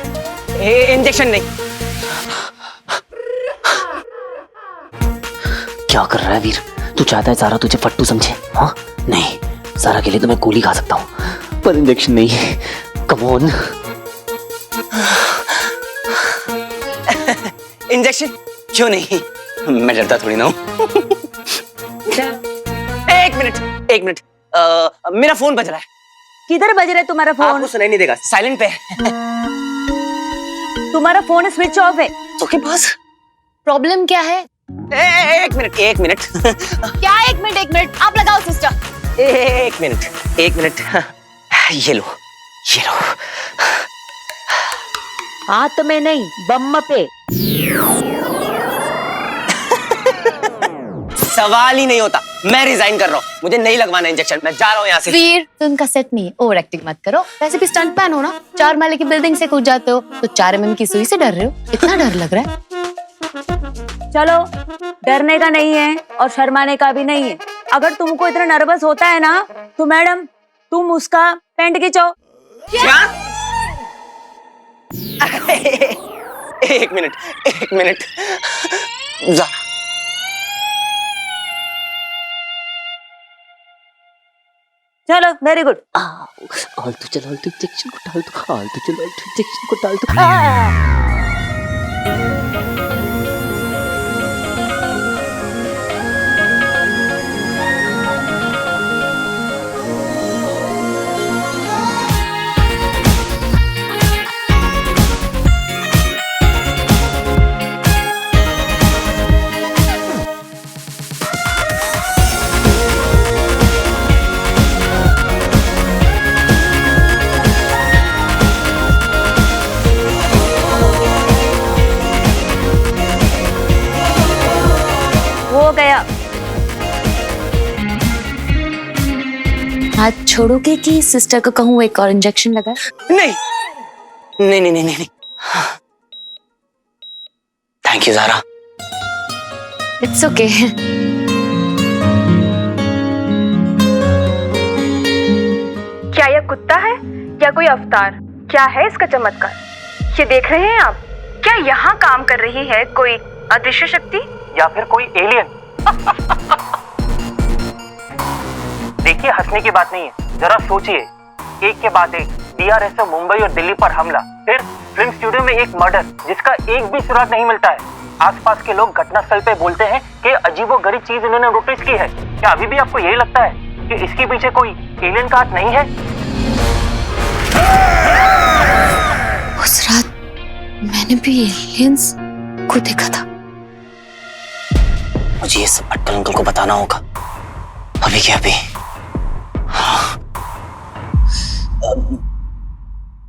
[SPEAKER 3] इंजेक्शन नहीं। क्या कर रहा है वीर? तू चाहता है सारा तुझे फट्टू समझे? हाँ नहीं, सारा के लिए तो मैं गोली खा सकता हूँ, पर इंजेक्शन नहीं। Come on. इंजेक्शन क्यों नहीं? मैं डरता थोड़ी ना हूँ। एक मिनट, मेरा फोन बज रहा है।
[SPEAKER 17] किधर बज रहा है तुम्हारा फोन?
[SPEAKER 3] आपको सुनाई नहीं देगा, साइलेंट पे है।
[SPEAKER 17] तुम्हारा फोन स्विच ऑफ है।
[SPEAKER 3] तो के पास
[SPEAKER 17] प्रॉब्लम क्या है?
[SPEAKER 3] एक मिनट
[SPEAKER 17] क्या एक मिनट? आप लगाओ सिस्टर।
[SPEAKER 3] एक मिनट। ये लो।
[SPEAKER 17] हाथ में नहीं, बम पे।
[SPEAKER 3] सवाल ही नहीं होता, मैं रिजाइन कर रहा हूँ, मुझे नहीं लगवाना इंजेक्शन, मैं जा रहा हूँ यहाँ से।
[SPEAKER 17] वीर, तो उनका सेट नहीं है, ओवर एक्टिंग मत करो। वैसे भी स्टंट मैन हो ना, 4 माले की बिल्डिंग से कूद जाते हो, तो 4 mm की सुई से डर रहे हो? इतना डर लग रहा है? चलो, डरने का नहीं है और शर्माने का भी नहीं है। अगर तुमको इतना नर्वस होता है ना, तो मैडम तुम उसका पैंट खींचो।
[SPEAKER 3] क्या? एक मिनट। जा।
[SPEAKER 17] चलो, वेरी गुड।
[SPEAKER 3] आलतू चल, आलतू इंजेक्शन को डाल दो, आलतू चल, आलतू इंजेक्शन को डाल दो।
[SPEAKER 17] हो गया। हाथ छोड़ोगे कि सिस्टर को कहूँ एक और इंजेक्शन लगा?
[SPEAKER 3] नहीं। Thank you Zara.
[SPEAKER 17] It's okay.
[SPEAKER 10] क्या यह कुत्ता है या कोई अवतार? क्या है इसका चमत्कार? ये देख रहे हैं आप? क्या यहाँ काम कर रही है कोई अदृश्य शक्ति
[SPEAKER 8] या फिर कोई एलियन? देखिए, हंसने की बात नहीं है, जरा सोचिए, एक के बाद एक DRSO मुंबई और दिल्ली पर हमला, फिर फिल्म स्टूडियो में एक मर्डर जिसका एक भी सुराग नहीं मिलता है। आसपास के लोग घटनास्थल पे बोलते हैं कि अजीबोगरीब चीज इन्होंने नोटिस की है। क्या अभी भी आपको यही लगता है कि इसके पीछे कोई एलियन का हाथ नहीं है?
[SPEAKER 17] उस रात मैंने भी एलियंस को देखा था।
[SPEAKER 3] मुझे ये सब भटकल अंकल को बताना होगा, अभी क्या अभी।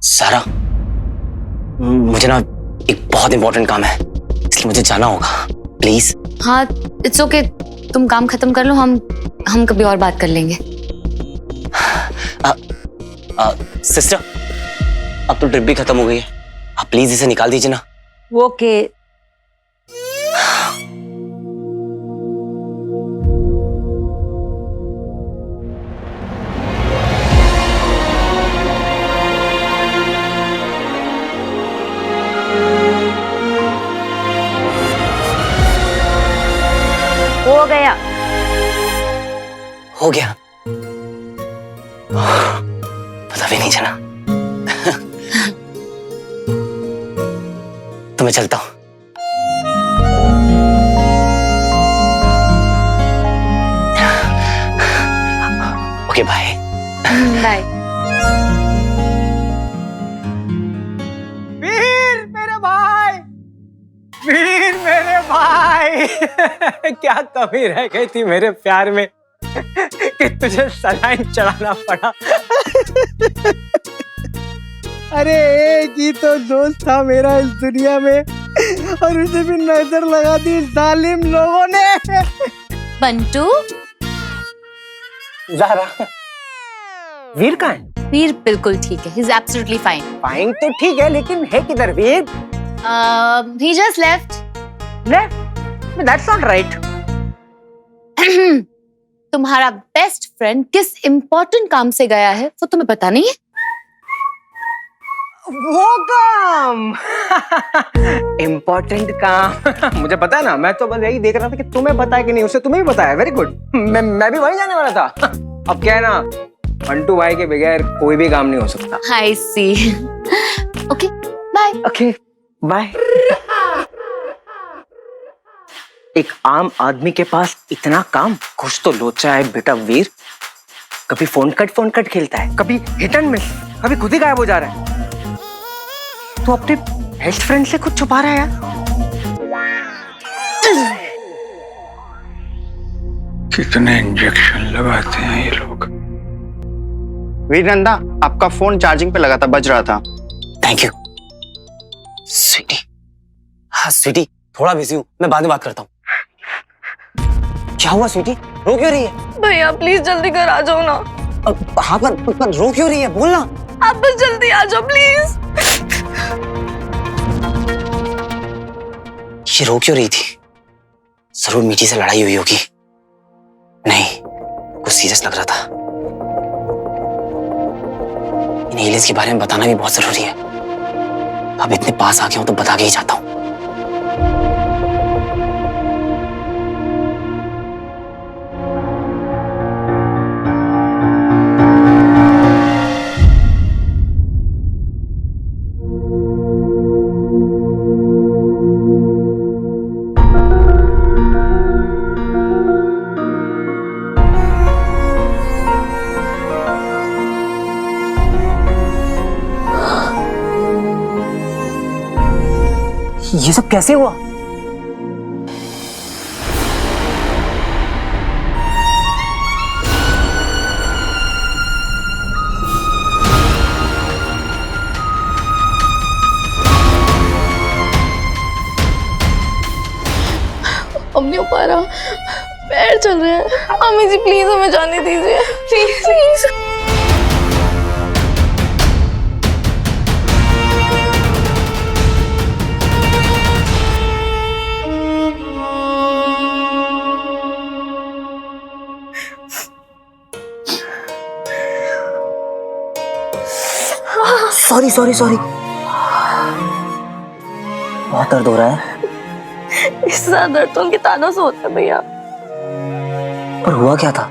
[SPEAKER 3] सारा, मुझे ना एक बहुत इंपॉर्टेंट काम है, इसलिए मुझे जाना होगा, प्लीज।
[SPEAKER 17] हाँ, इट्स ओके, तुम काम खत्म कर लो, हम कभी और बात कर लेंगे।
[SPEAKER 3] सिस्टर, अब तो ट्रिप भी खत्म हो गई है, आप प्लीज इसे निकाल दीजिए ना।
[SPEAKER 17] ओके।
[SPEAKER 9] हो गया।
[SPEAKER 3] हो गया? पता भी नहीं चला। तो मैं चलता हूं। Okay bye.
[SPEAKER 17] बाय।
[SPEAKER 4] वीर मेरे भाई, वीर मेरे भाई, क्या कमी रह गई थी मेरे प्यार में कि तुझे सलाइन चढ़ाना पड़ा। अरे एक ही तो दोस्त था मेरा इस दुनिया में और उसे भी नजर लगा दी जालिम लोगों ने।
[SPEAKER 17] बंटू,
[SPEAKER 4] ज़ारा, वीर कहाँ है?
[SPEAKER 17] वीर बिल्कुल ठीक है, he is absolutely fine.
[SPEAKER 4] Fine तो ठीक है, लेकिन है किधर Veer?
[SPEAKER 17] He just left.
[SPEAKER 4] That's not right.
[SPEAKER 17] तुम्हारा बेस्ट फ्रेंड किस इम्पोर्टेंट काम से गया है वो तुम्हें पता नहीं है?
[SPEAKER 4] वो काम इम्पोर्टेंट काम मुझे पता है ना, मैं तो बस यही देख रहा था कि तुम्हें पता है कि नहीं। उसे तुम्हें भी पता है, वेरी गुड। मैं भी वहीं जाने वाला था। अब क्या है ना, बंटू भाई के बगैर कोई भी काम नहीं हो सकता।
[SPEAKER 17] I see. Okay, bye.
[SPEAKER 4] Okay, bye. एक आम आदमी के पास इतना काम, कुछ तो लोचा है बेटा वीर। कभी फोन कट खेलता है, कभी हिट एंड मिस, कभी खुद ही गायब हो जा रहा है। तो अपने बेस्ट फ्रेंड से कुछ छुपा रहा है यार।
[SPEAKER 12] कितने इंजेक्शन लगाते हैं ये लोग।
[SPEAKER 18] वीर नंदा, आपका फोन चार्जिंग पे लगा था, बज रहा था।
[SPEAKER 3] Thank you sweetie. हाँ स्वीटी, थोड़ा बिजी हूँ, मैं बाद में बात करता हूँ। क्या हुआ स्वीटी, रो क्यों रही है?
[SPEAKER 10] भैया प्लीज जल्दी घर आ जाओ ना।
[SPEAKER 3] हाँ पर रो क्यों रही है, बोलना।
[SPEAKER 10] आप बस जल्दी आ जाओ प्लीज।
[SPEAKER 3] ये रो क्यों रही थी? जरूर मीठी से लड़ाई हुई होगी। नहीं, कुछ सीरियस लग रहा था। इन एलियंस के बारे में बताना भी बहुत जरूरी है। अब इतने पास आ गया हूं तो बता के ही जाता हूं। ये सब कैसे हुआ?
[SPEAKER 10] अब नहीं हो पा रहा, पैर चल रहे हैं। अम्मी जी प्लीज हमें जाने दीजिए, प्लीज प्लीज।
[SPEAKER 3] सॉरी बहुत दर्द हो रहा है।
[SPEAKER 10] इससे ज्यादा दर्द तो उनके तानों से होता है भैया।
[SPEAKER 3] पर हुआ क्या था?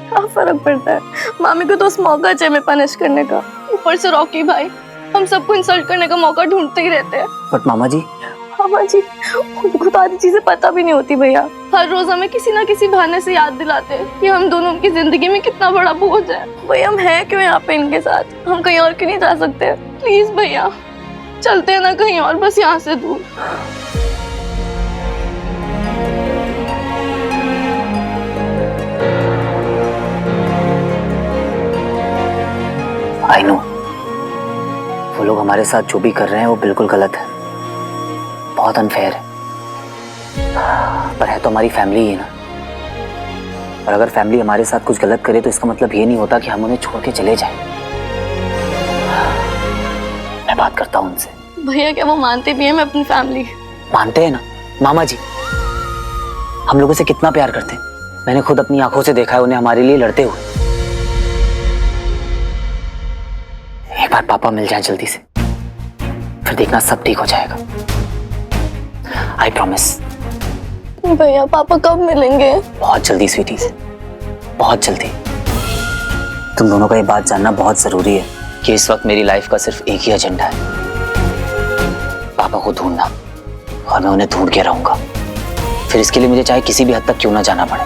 [SPEAKER 10] क्या फर्क पड़ता है, मामी को तो उस मौका चाहिए में पनिश करने का। ऊपर से रॉकी भाई हम सबको इंसल्ट करने का मौका ढूंढते ही रहते हैं।
[SPEAKER 3] बट मामा जी
[SPEAKER 10] उनको तो आधी चीजें पता भी नहीं होती भैया। हर रोज हमें किसी ना किसी बहाने से याद दिलाते हैं कि हम दोनों की जिंदगी में कितना बड़ा बोझ है। भैया हम हैं क्यों यहाँ पे इनके साथ, हम कहीं और क्यों नहीं जा सकते? प्लीज भैया चलते हैं ना कहीं और, बस यहाँ से दूर।
[SPEAKER 3] आई नो, वो लोग हमारे साथ जो भी कर रहे हैं वो बिल्कुल गलत है, बहुत अनफेयर है। पर है तो हमारी फैमिली ही ना। और अगर फैमिली हमारे साथ कुछ गलत करे तो इसका मतलब ये नहीं होता कि हम उन्हें छोड़ के चले जाएं।
[SPEAKER 13] मैं बात करता हूँ उनसे।
[SPEAKER 10] भैया क्या वो मानते भी हैं मैं अपनी फैमिली?
[SPEAKER 13] मानते हैं ना मामा जी, हम लोगों से कितना प्यार करते हैं। मैंने खुद अपनी आंखों से देखा है उन्हें हमारे लिए लड़ते हुए। एक बार पापा मिल जाए जल्दी से, फिर देखना सब ठीक हो जाएगा। I promise.
[SPEAKER 10] भैया पापा कब मिलेंगे?
[SPEAKER 13] बहुत जल्दी स्वीटी से, बहुत जल्दी। तुम दोनों को ये बात जानना बहुत जरूरी है कि इस वक्त मेरी लाइफ का सिर्फ एक ही एजेंडा है, पापा को ढूंढना, और मैं उन्हें ढूंढ के रहूंगा। फिर इसके लिए मुझे चाहे किसी भी हद तक क्यों ना जाना पड़े।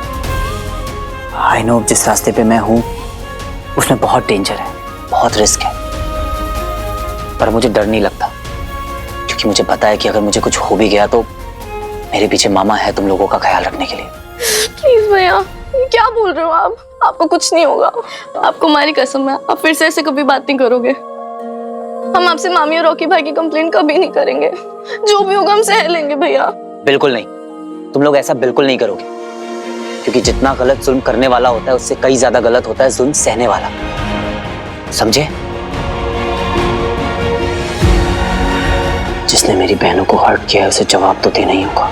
[SPEAKER 13] आई नो जिस रास्ते पे मैं हूं उसमें बहुत डेंजर है, बहुत रिस्क है, पर मुझे डर नहीं लगता, क्योंकि मुझे पता है कि अगर मुझे कुछ हो भी गया तो मेरे पीछे मामा है तुम लोगों का ख्याल रखने के लिए।
[SPEAKER 10] प्लीज भैया, क्या बोल रहे हो आप? आपको कुछ नहीं होगा, आपको हमारी कसम है, आप फिर से ऐसे कभी बात नहीं करोगे। हम आपसे मामी और रॉकी भाई की कंप्लेंट कभी नहीं करेंगे, जो भी होगा हम सह लेंगे भैया।
[SPEAKER 13] बिल्कुल नहीं, तुम लोग ऐसा बिल्कुल नहीं करोगे, क्योंकि जितना गलत जुल्म करने वाला होता है उससे कई ज्यादा गलत होता है जुल्म सहने वाला, समझे? जिसने मेरी बहनों को हर्ट किया है उसे जवाब तो देना ही होगा।